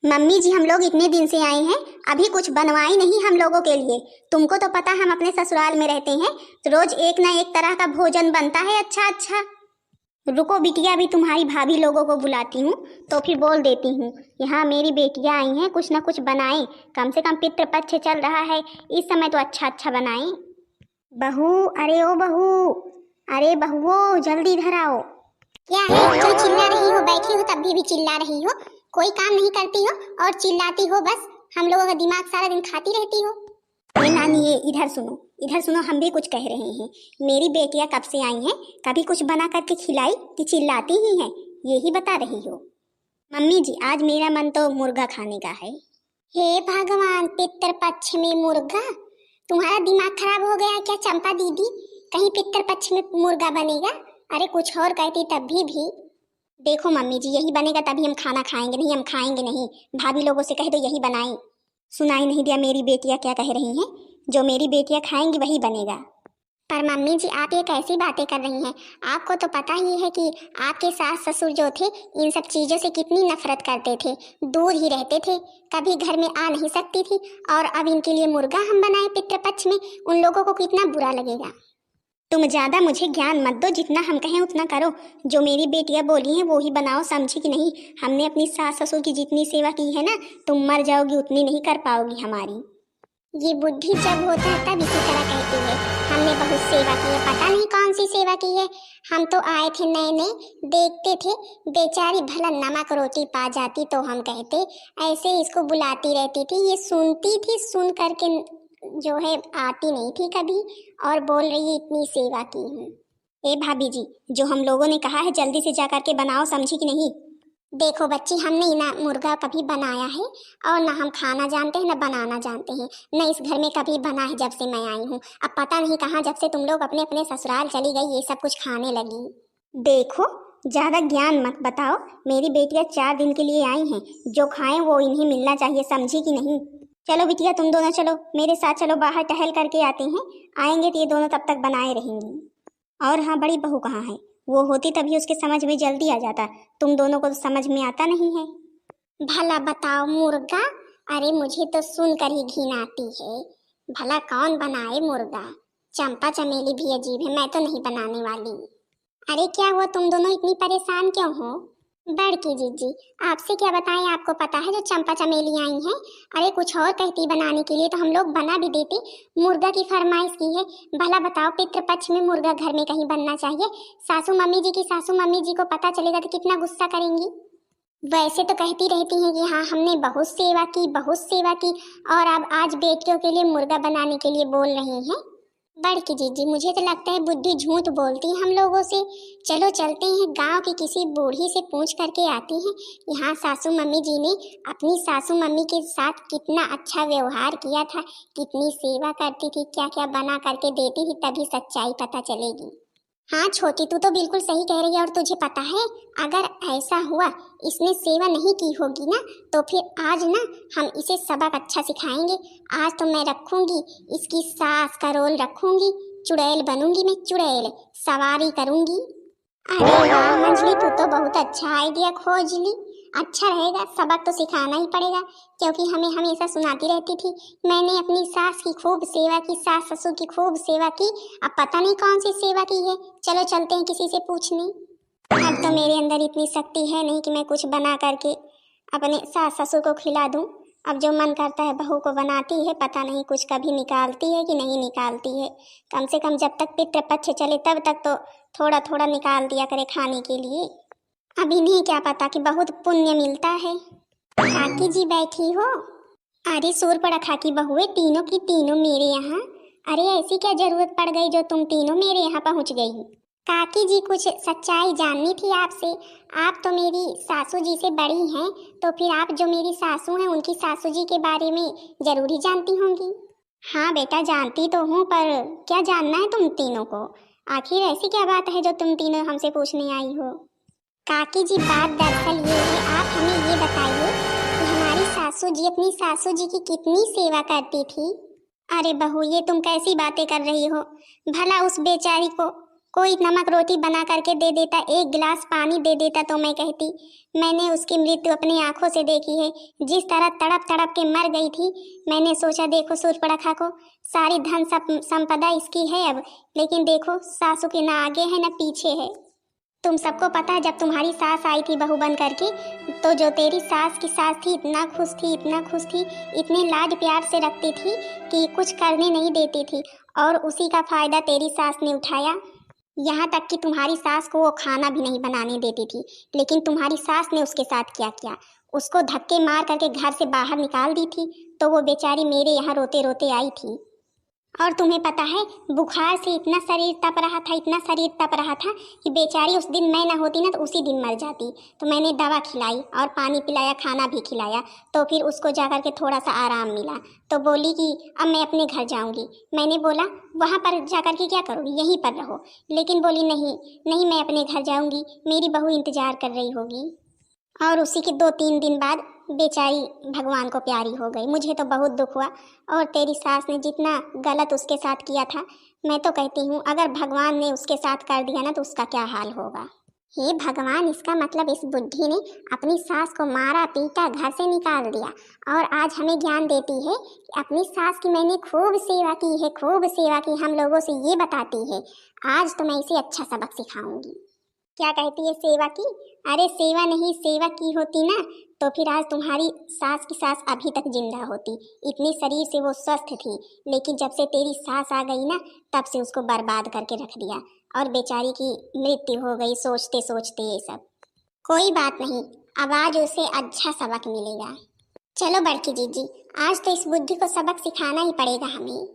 Mummy जी हम लोग इतने दिन से आए हैं, अभी कुछ बनवाई नहीं हम लोगों के लिए। तुमको तो पता हम अपने ससुराल में रहते हैं तो रोज एक ना एक तरह का भोजन बनता है। अच्छा अच्छा, रुको बिटिया, अभी तुम्हारी भाभी लोगों को बुलाती हूँ तो फिर बोल देती हूँ। यहाँ मेरी बेटियाँ आई हैं, कुछ ना कुछ बनाएं। कम से कम पितृपक्ष चल रहा है, इस समय तो अच्छा अच्छा बनाएं। बहू, अरे ओ बहू, अरे बहुओ जल्दी इधर आओ। क्या है, क्यों चिल्ला रही हो? बैठी हो तब भी चिल्ला रही हो? कोई काम नहीं करती हो और चिल्लाती हो, बस हम लोगों का दिमाग सारा दिन खाती रहती हो। अरे नानी, ये इधर सुनो, इधर सुनो, हम भी कुछ कह रहे हैं। मेरी बेटियां कब से आई हैं, कभी कुछ बना करके खिलाई कि चिल्लाती ही हैं? यही बता रही हो। मम्मी जी आज मेरा मन तो मुर्गा खाने का है। हे भगवान, पितृपक्ष में मुर्गा? तुम्हारा दिमाग खराब हो गया है क्या चंपा दीदी? कहीं पितृपक्ष में मुर्गा बनेगा? अरे कुछ और कहती तब भी। देखो मम्मी जी, यही बनेगा तभी हम खाना खाएंगे, नहीं हम खाएंगे नहीं। भाभी लोगों से कह दो यही बनाएं। सुनाई नहीं दिया मेरी बेटियां क्या कह रही हैं? जो मेरी बेटियां खाएंगी वही बनेगा। पर मम्मी जी आप ये कैसी बातें कर रही हैं? आपको तो पता ही है कि आपके सास ससुर जो थे इन सब चीज़ों से कितनी नफरत करते थे, दूर ही रहते थे, कभी घर में आ नहीं सकती थी। और अब इनके लिए मुर्गा हम बनाए पितृपक्ष में, उन लोगों को कितना बुरा लगेगा। तुम ज्यादा मुझे ज्ञान मत दो, जितना हम कहें उतना करो। जो मेरी बेटियां बोली हैं वो ही बनाओ, समझी कि नहीं? हमने अपनी सास ससुर की जितनी सेवा की है ना, तुम मर जाओगी उतनी नहीं कर पाओगी हमारी। ये बुद्धि जब होता है तब इसी तरह कहती है। हमने बहुत सेवा की है, पता नहीं कौन सी सेवा की है। हम तो आए थे नए नए, देखते थे बेचारी भला नमक रोटी पा जाती तो हम कहते, ऐसे इसको बुलाती रहती थी, ये सुनती थी, सुन करके जो है आती नहीं थी कभी, और बोल रही है इतनी सेवा की हूँ। ए भाभी जी, जो हम लोगों ने कहा है जल्दी से जा करके बनाओ, समझी कि नहीं? देखो बच्ची, हमने ना मुर्गा कभी बनाया है और ना हम खाना जानते हैं ना बनाना जानते हैं, न इस घर में कभी बना है जब से मैं आई हूँ। अब पता नहीं कहाँ जब से तुम लोग अपने अपने ससुराल चली गई ये सब कुछ खाने लगी। देखो ज्यादा ज्ञान मत बताओ, मेरी बेटियां 4 दिन के लिए आई हैं, जो खाएं वो इन्हें मिलना चाहिए, समझी कि नहीं? चलो बिटिया तुम दोनों चलो मेरे साथ, चलो बाहर टहल करके आते हैं। आएंगे तो ये दोनों तब तक बनाए रहेंगी। और हाँ, बड़ी बहू कहाँ है? वो होती तभी उसके समझ में जल्दी आ जाता, तुम दोनों को तो समझ में आता नहीं है। भला बताओ मुर्गा? अरे मुझे तो सुनकर ही घिन आती है। भला कौन बनाए मुर्गा? चंपा चमेली भी अजीब है, मैं तो नहीं बनाने वाली। अरे क्या हुआ, तुम दोनों इतनी परेशान क्यों हो? बड़की जीजी आपसे क्या बताएं, आपको पता है जो चंपा चमेली आई हैं, अरे कुछ और कहती बनाने के लिए तो हम लोग बना भी देते, मुर्गा की फरमाइश की है। भला बताओ पितृपक्ष में मुर्गा घर में कहीं बनना चाहिए? सासू मम्मी जी की सासू मम्मी जी को पता चलेगा तो कितना गुस्सा करेंगी। वैसे तो कहती रहती हैं कि हाँ हमने बहुत सेवा की, बहुत सेवा की, और अब आज बेटियों के लिए मुर्गा बनाने के लिए बोल रही हैं। बड़की जीजी मुझे तो लगता है बुद्धि झूठ बोलती है हम लोगों से। चलो चलते हैं, गांव की किसी बूढ़ी से पूछ करके आते हैं। यहाँ सासू मम्मी जी ने अपनी सासू मम्मी के साथ कितना अच्छा व्यवहार किया था, कितनी सेवा करती थी, क्या क्या बना करके देती थी, तभी सच्चाई पता चलेगी। हाँ छोटी, तू तो बिल्कुल सही कह रही है। और तुझे पता है अगर ऐसा हुआ इसने सेवा नहीं की होगी ना, तो फिर आज ना हम इसे सबक अच्छा सिखाएंगे। आज तो मैं रखूंगी इसकी सास का रोल रखूंगी, चुड़ैल बनूंगी मैं, चुड़ैल सवारी करूंगी। अरे वाह मंजली, तू तो बहुत अच्छा आइडिया खोज ली। अच्छा रहेगा, सबक तो सिखाना ही पड़ेगा, क्योंकि हमें हमेशा सुनाती रहती थी मैंने अपनी सास की खूब सेवा की, सास ससुर की खूब सेवा की। अब पता नहीं कौन सी सेवा की है। चलो चलते हैं किसी से पूछने। अब तो मेरे अंदर इतनी शक्ति है नहीं कि मैं कुछ बना करके अपने सास ससुर को खिला दूं। अब जो मन करता है बहू को बनाती है, पता नहीं कुछ कभी निकालती है कि नहीं निकालती है। कम से कम जब तक पितृपक्ष चले तब तक तो थोड़ा थोड़ा निकाल दिया करे खाने के लिए। अब इन्हें क्या पता कि बहुत पुण्य मिलता है। काकी जी बैठी हो? अरे सूर पड़ा खाकी बहुए, तीनों की तीनों मेरे यहाँ। अरे ऐसी क्या जरूरत पड़ गई जो तुम तीनों मेरे यहाँ पहुँच गई? काकी जी कुछ सच्चाई जाननी थी आपसे। आप तो मेरी सासू जी से बड़ी हैं, तो फिर आप जो मेरी सासू हैं उनकी सासू जी के बारे में जरूर ही जानती होंगी। हाँ बेटा जानती तो हूँ, पर क्या जानना है तुम तीनों को? आखिर ऐसी क्या बात है जो तुम तीनों हमसे पूछने आई हो? काकी जी बात दरअसल ये है, आप हमें ये बताइए कि हमारी सासू जी अपनी सासू जी की कितनी सेवा करती थी। अरे बहू ये तुम कैसी बातें कर रही हो? भला उस बेचारी को कोई नमक रोटी बना करके दे देता, एक गिलास पानी दे देता तो मैं कहती। मैंने उसकी मृत्यु अपनी आंखों से देखी है, जिस तरह तड़प तड़प के मर गई थी। मैंने सोचा देखो शूर्पणखा को, सारी धन संपदा इसकी है अब, लेकिन देखो सासू के ना आगे है ना पीछे है। तुम सबको पता है जब तुम्हारी सास आई थी बहू बन करके, तो जो तेरी सास की सास थी इतना खुश थी, इतना खुश थी, इतने लाड प्यार से रखती थी कि कुछ करने नहीं देती थी, और उसी का फायदा तेरी सास ने उठाया। यहाँ तक कि तुम्हारी सास को वो खाना भी नहीं बनाने देती थी, लेकिन तुम्हारी सास ने उसके साथ क्या किया, उसको धक्के मार करके घर से बाहर निकाल दी थी। तो वो बेचारी मेरे यहाँ रोते रोते आई थी। और तुम्हें पता है बुखार से इतना शरीर तप रहा था, इतना शरीर तप रहा था कि बेचारी उस दिन मैं ना होती ना तो उसी दिन मर जाती। तो मैंने दवा खिलाई और पानी पिलाया, खाना भी खिलाया, तो फिर उसको जाकर के थोड़ा सा आराम मिला। तो बोली कि अब मैं अपने घर जाऊंगी। मैंने बोला वहाँ पर जाकर के क्या करोगी, यहीं पर रहो। लेकिन बोली नहीं नहीं, मैं अपने घर जाऊंगी, मेरी बहू इंतजार कर रही होगी। और उसी के 2-3 दिन बाद बेचारी भगवान को प्यारी हो गई। मुझे तो बहुत दुख हुआ। और तेरी सास ने जितना गलत उसके साथ किया था, मैं तो कहती हूँ अगर भगवान ने उसके साथ कर दिया ना तो उसका क्या हाल होगा। हे भगवान, इसका मतलब इस बुढ़ी ने अपनी सास को मारा पीटा, घर से निकाल दिया, और आज हमें ज्ञान देती है कि अपनी सास की मैंने खूब सेवा की है, खूब सेवा की, हम लोगों से ये बताती है। आज तो मैं इसे अच्छा सबक सिखाऊंगी। क्या कहती है सेवा की? अरे सेवा नहीं, सेवा की होती ना तो फिर आज तुम्हारी सास की सास अभी तक जिंदा होती। इतनी शरीर से वो स्वस्थ थी, लेकिन जब से तेरी सास आ गई ना तब से उसको बर्बाद करके रख दिया, और बेचारी की मृत्यु हो गई सोचते सोचते। ये सब कोई बात नहीं, अब आज उसे अच्छा सबक मिलेगा। चलो बड़की जीजी, आज तो इस बुद्धि को सबक सिखाना ही पड़ेगा हमें।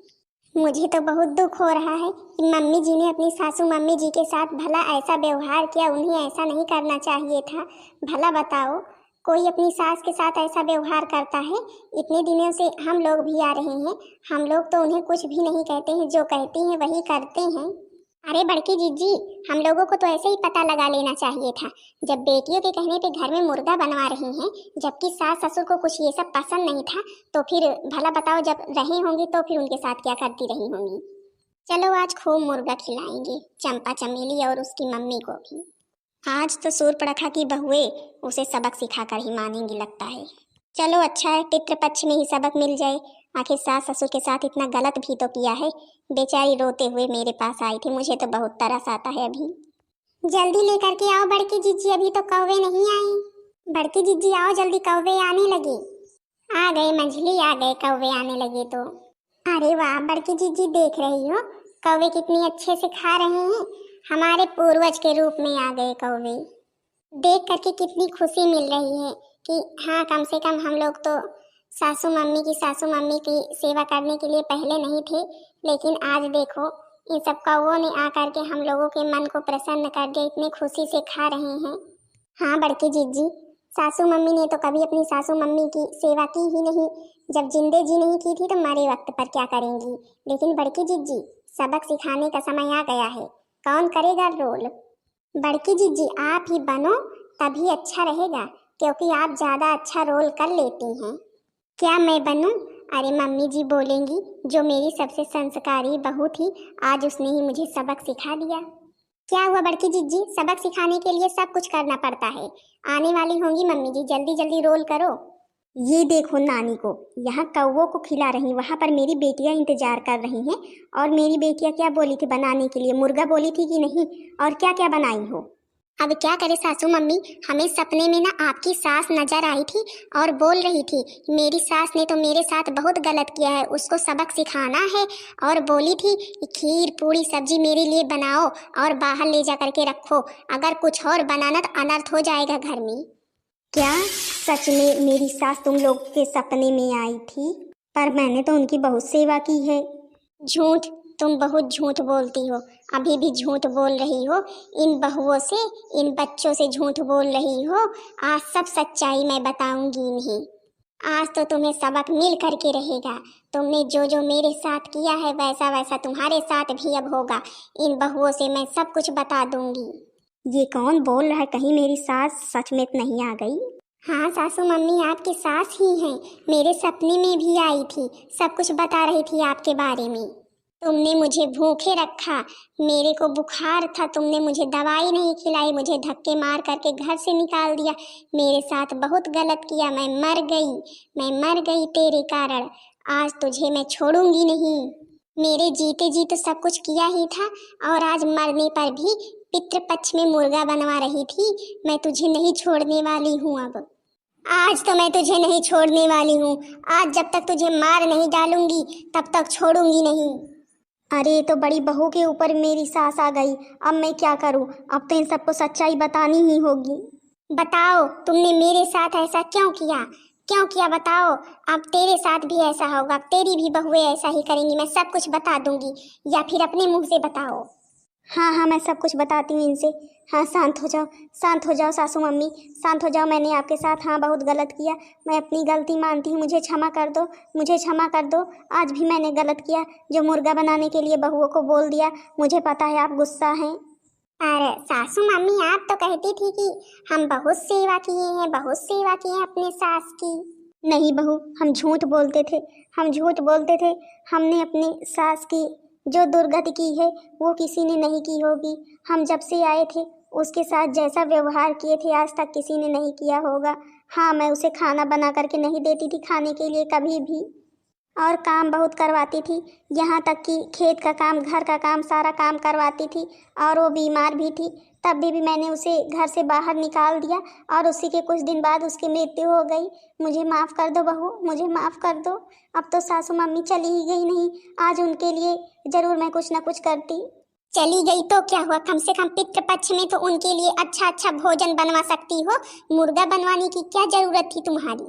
मुझे तो बहुत दुख हो रहा है कि मम्मी जी ने अपनी सासू मम्मी जी के साथ भला ऐसा व्यवहार किया, उन्हें ऐसा नहीं करना चाहिए था। भला बताओ, कोई अपनी सास के साथ ऐसा व्यवहार करता है? इतने दिनों से हम लोग भी आ रहे हैं, हम लोग तो उन्हें कुछ भी नहीं कहते हैं, जो कहती हैं वही करते हैं। अरे बड़की जीजी, हम लोगों को तो ऐसे ही पता लगा लेना चाहिए था, जब बेटियों के कहने पे घर में मुर्गा बनवा रही हैं, जबकि सास ससुर को कुछ ये सब पसंद नहीं था, तो फिर भला बताओ जब रही होंगी तो फिर उनके साथ क्या करती रही होंगी। चलो आज खूब मुर्गा खिलाएंगे चंपा चमेली और उसकी मम्मी को भी। आज तो शूर्पणखा की बहुएं उसे सबक सिखाकर ही मानेंगी लगता है। चलो अच्छा है, पितृपक्ष में ही सबक मिल जाए। आखिर सास ससुर के साथ इतना गलत भी तो किया है। बेचारी रोते हुए मेरे पास आई थी, मुझे तो बहुत तरस आता है। अभी जल्दी लेकर के आओ बड़की जीजी, अभी तो कौवे नहीं आए। बड़की जीजी आओ जल्दी, कौवे आने लगे। आ गए मंझली, आ गए कौवे आने लगे तो। अरे वाह बड़की जीजी, देख रही हो कौवे कितनी अच्छे से खा रहे हैं, हमारे पूर्वज के रूप में आ गए कौवे। देख करके कितनी खुशी मिल रही है कि हाँ कम से कम हम लोग तो सासू मम्मी की सेवा करने के लिए पहले नहीं थे, लेकिन आज देखो इन सब कौवों ने आकर के हम लोगों के मन को प्रसन्न कर दिया, इतने खुशी से खा रहे हैं। हाँ बड़की जीजी, सासू मम्मी ने तो कभी अपनी सासू मम्मी की सेवा की ही नहीं, जब जिंदे जी नहीं की थी तो मरे वक्त पर क्या करेंगी। लेकिन बड़की जीजी, सबक सिखाने का समय आ गया है, कौन करेगा रोल? बड़की जीजी आप ही बनो, तभी अच्छा रहेगा, क्योंकि आप ज्यादा अच्छा रोल कर लेती हैं। क्या मैं बनूं? अरे मम्मी जी बोलेंगी, जो मेरी सबसे संस्कारी बहू थी, आज उसने ही मुझे सबक सिखा दिया। क्या हुआ बड़की जीजी, सबक सिखाने के लिए सब कुछ करना पड़ता है। आने वाली होंगी मम्मी जी, जल्दी जल्दी रोल करो। ये देखो नानी को यहाँ कौवों को खिला रही, वहाँ पर मेरी बेटियाँ इंतजार कर रही हैं। और मेरी बेटियाँ क्या बोली थी बनाने के लिए, मुर्गा बोली थी कि नहीं, और क्या क्या बनाई हो। अब क्या करे सासू मम्मी, हमें सपने में ना आपकी सास नजर आई थी और बोल रही थी मेरी सास ने तो मेरे साथ बहुत गलत किया है, उसको सबक सिखाना है। और बोली थी खीर पूरी सब्जी मेरे लिए बनाओ और बाहर ले जा करके रखो, अगर कुछ और बनाना तो अनर्थ हो जाएगा घर में। क्या सच में मेरी सास तुम लोग के सपने में आई थी? पर मैंने तो उनकी बहुत सेवा की है। झूठ, तुम बहुत झूठ बोलती हो, अभी भी झूठ बोल रही हो। इन बहुओं से, इन बच्चों से झूठ बोल रही हो। आज सब सच्चाई मैं बताऊंगी इन्हें। आज तो तुम्हें सबक मिल करके रहेगा। तुमने जो जो मेरे साथ किया है वैसा वैसा तुम्हारे साथ भी अब होगा। इन बहुओं से मैं सब कुछ बता दूंगी। ये कौन बोल रहा है, कहीं मेरी सास सच में नहीं आ गई? हाँ सासू मम्मी आपकी सास ही हैं, मेरे सपने में भी आई थी, सब कुछ बता रही थी आपके बारे में। तुमने मुझे भूखे रखा, मेरे को बुखार था, तुमने मुझे दवाई नहीं खिलाई, मुझे धक्के मार करके घर से निकाल दिया। मेरे साथ बहुत गलत किया, मैं मर गई तेरे कारण। आज तुझे मैं छोड़ूंगी नहीं। मेरे जीते जी तो सब कुछ किया ही था, और आज मरने पर भी पितृपक्ष में मुर्गा बनवा रही थी। मैं तुझे नहीं छोड़ने वाली हूँ। अब आज तो मैं तुझे नहीं छोड़ने वाली हूँ। आज जब तक तुझे मार नहीं डालूंगी तब तक छोड़ूंगी नहीं। अरे तो बड़ी बहू के ऊपर मेरी सास आ गई, अब मैं क्या करूं? अब तो इन सबको सच्चाई बतानी ही होगी। बताओ, तुमने मेरे साथ ऐसा क्यों किया? क्यों किया बताओ। अब तेरे साथ भी ऐसा होगा, तेरी भी बहुएं ऐसा ही करेंगी। मैं सब कुछ बता दूंगी, या फिर अपने मुंह से बताओ। हाँ हाँ, मैं सब कुछ बताती हूँ इनसे। हाँ, शांत हो जाओ सासू मम्मी, शांत हो जाओ। मैंने आपके साथ हाँ बहुत गलत किया, मैं अपनी गलती मानती हूँ। मुझे क्षमा कर दो, मुझे क्षमा कर दो। आज भी मैंने गलत किया, जो मुर्गा बनाने के लिए बहुओं को बोल दिया। मुझे पता है आप गुस्सा हैं। अरे सासू मम्मी, आप तो कहती थी कि हम बहुत सेवा किए हैं, बहुत सेवा किए हैं अपने सास की। नहीं बहू, हम झूठ बोलते थे, हम झूठ बोलते थे। हमने अपनी सास की जो दुर्गति की है वो किसी ने नहीं की होगी। हम जब से आए थे उसके साथ जैसा व्यवहार किए थे आज तक किसी ने नहीं किया होगा। हाँ, मैं उसे खाना बना करके नहीं देती थी खाने के लिए कभी भी, और काम बहुत करवाती थी। यहाँ तक कि खेत का काम, घर का काम, सारा काम करवाती थी। और वो बीमार भी थी, तब भी मैंने उसे घर से बाहर निकाल दिया, और उसी के कुछ दिन बाद उसकी मृत्यु हो गई। मुझे माफ़ कर दो बहू, मुझे माफ़ कर दो। अब तो सासू मम्मी चली ही गई, नहीं आज उनके लिए ज़रूर मैं कुछ ना कुछ करती। चली गई तो क्या हुआ, कम से कम पितृपक्ष में तो उनके लिए अच्छा अच्छा भोजन बनवा सकती हो। मुर्गा बनवाने की क्या ज़रूरत थी तुम्हारी?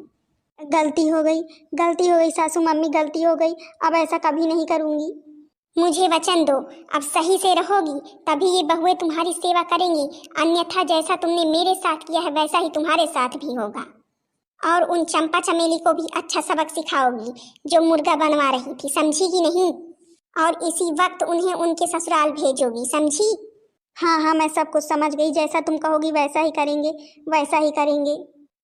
गलती हो गई सासू मम्मी, गलती हो गई। अब ऐसा कभी नहीं करूँगी। मुझे वचन दो, अब सही से रहोगी तभी ये बहुएं तुम्हारी सेवा करेंगी, अन्यथा जैसा तुमने मेरे साथ किया है वैसा ही तुम्हारे साथ भी होगा। और उन चंपा चमेली को भी अच्छा सबक सिखाओगी जो मुर्गा बनवा रही थी, समझी कि नहीं? और इसी वक्त उन्हें उनके ससुराल भेजोगी, समझी? हाँ हाँ, मैं सब कुछ समझ गई, जैसा तुम कहोगी वैसा ही करेंगे, वैसा ही करेंगे।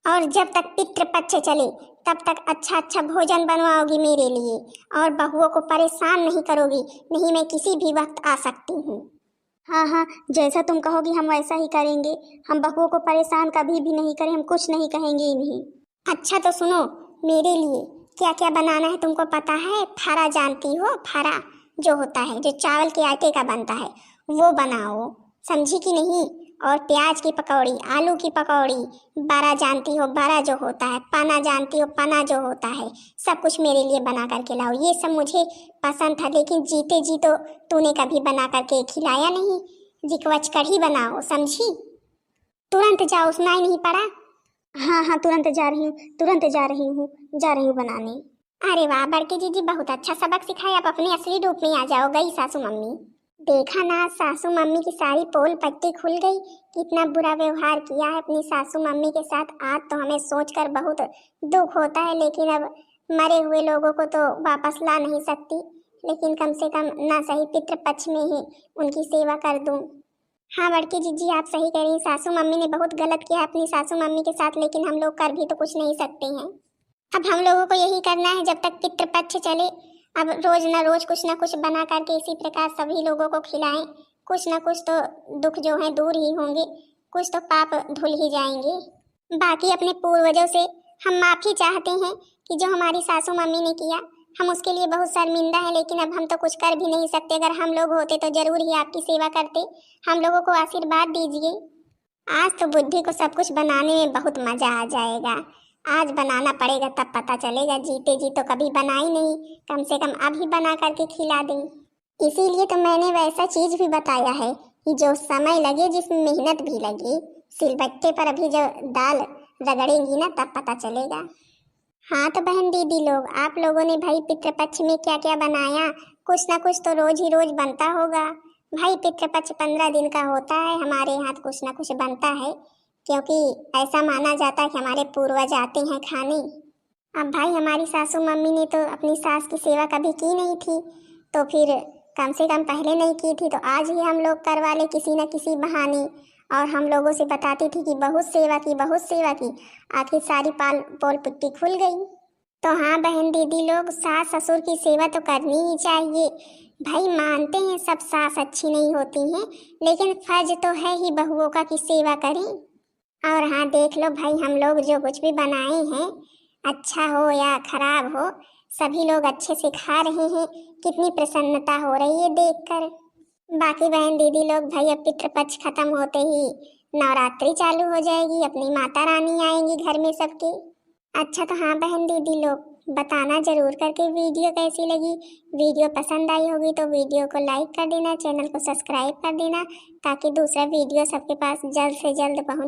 और जब तक पितृपक्ष चले तब तक अच्छा अच्छा भोजन बनवाओगी मेरे लिए, और बहुओं को परेशान नहीं करोगी, नहीं मैं किसी भी वक्त आ सकती हूँ। हाँ हाँ, जैसा तुम कहोगी हम वैसा ही करेंगे। हम बहुओं को परेशान कभी भी नहीं करें, हम कुछ नहीं कहेंगे इन्हें। अच्छा तो सुनो, मेरे लिए क्या क्या बनाना है तुमको पता है? फारा जानती हो? फारा जो होता है, जो चावल के आटे का बनता है, वो बनाओ, समझी कि नहीं? और प्याज की पकौड़ी, आलू की पकौड़ी, बारा जानती हो? बारा जो होता है, पना जानती हो? पना जो होता है, सब कुछ मेरे लिए बना करके लाओ। ये सब मुझे पसंद था, लेकिन जीते जी तो तूने कभी बना करके खिलाया नहीं। जिकवच कढ़ी बनाओ, समझी? तुरंत जाओ, सुनाई नहीं पड़ा? हाँ हाँ, तुरंत जा रही हूँ, तुरंत जा रही हूँ बनाने। अरे वाह बड़की जीजी, बहुत अच्छा सबक सिखाया। अब अपने असली रूप में आ जाओ। गई सासू मम्मी, देखा ना सासू मम्मी की सारी पोल पट्टी खुल गई। कितना बुरा व्यवहार किया है अपनी सासू मम्मी के साथ। आज तो हमें सोचकर बहुत दुख होता है, लेकिन अब मरे हुए लोगों को तो वापस ला नहीं सकती, लेकिन कम से कम ना सही पितृपक्ष में ही उनकी सेवा कर दूं। हाँ बड़की जीजी, आप सही कह रही हैं। सासू मम्मी ने बहुत गलत किया अपनी सासू मम्मी के साथ, लेकिन हम लोग कर भी तो कुछ नहीं सकते हैं। अब हम लोगों को यही करना है जब तक पितृपक्ष चले। अब रोज ना रोज कुछ ना कुछ बना करके इसी प्रकार सभी लोगों को खिलाएं। कुछ ना कुछ तो दुख जो है दूर ही होंगे, कुछ तो पाप धुल ही जाएंगे। बाकी अपने पूर्वजों से हम माफी चाहते हैं कि जो हमारी सासू मम्मी ने किया, हम उसके लिए बहुत शर्मिंदा है, लेकिन अब हम तो कुछ कर भी नहीं सकते। अगर हम लोग होते तो जरूर ही आपकी सेवा करते। हम लोगों को आशीर्वाद दीजिए। आज तो बुद्धि को सब कुछ बनाने में बहुत मजा आ जाएगा। आज बनाना पड़ेगा, तब पता चलेगा। जीते जी तो कभी बनाई नहीं, कम से कम अभी बना करके खिला दें। इसीलिए तो मैंने वैसा चीज भी बताया है कि जो समय लगे, जिसमें मेहनत भी लगे। सिलबट्टे पर अभी जब दाल रगड़ेंगी ना तब पता चलेगा। हाँ तो बहन दीदी लोग, आप लोगों ने भाई पितृपक्ष में क्या क्या बनाया? कुछ ना कुछ तो रोज ही रोज बनता होगा भाई। पितृपक्ष 15 दिन का होता है, हमारे यहाँ कुछ ना कुछ बनता है, क्योंकि ऐसा माना जाता है कि हमारे पूर्वज आते हैं खाने। अब भाई हमारी सासू मम्मी ने तो अपनी सास की सेवा कभी की नहीं थी, तो फिर कम से कम पहले नहीं की थी, तो आज ही हम लोग करवा ले किसी न किसी बहाने। और हम लोगों से बताती थी कि बहुत सेवा की, बहुत सेवा की। आखिर सारी पोल पुट्टी खुल गई। तो हाँ बहन दीदी लोग, सास ससुर की सेवा तो करनी ही चाहिए। भाई मानते हैं सब सास अच्छी नहीं होती हैं, लेकिन फर्ज तो है ही बहुओं का कि सेवा करें। और हाँ देख लो भाई, हम लोग जो कुछ भी बनाए हैं, अच्छा हो या खराब हो, सभी लोग अच्छे से खा रहे हैं। कितनी प्रसन्नता हो रही है देखकर। बाकी बहन दीदी लोग, भाई अब पितृपक्ष खत्म होते ही नवरात्रि चालू हो जाएगी, अपनी माता रानी आएंगी घर में सबके। अच्छा तो हाँ बहन दीदी लोग, बताना जरूर करके वीडियो कैसी लगी। वीडियो पसंद आई होगी तो वीडियो को लाइक कर देना, चैनल को सब्सक्राइब कर देना, ताकि दूसरा वीडियो सबके पास जल्द से जल्द पहुँचे।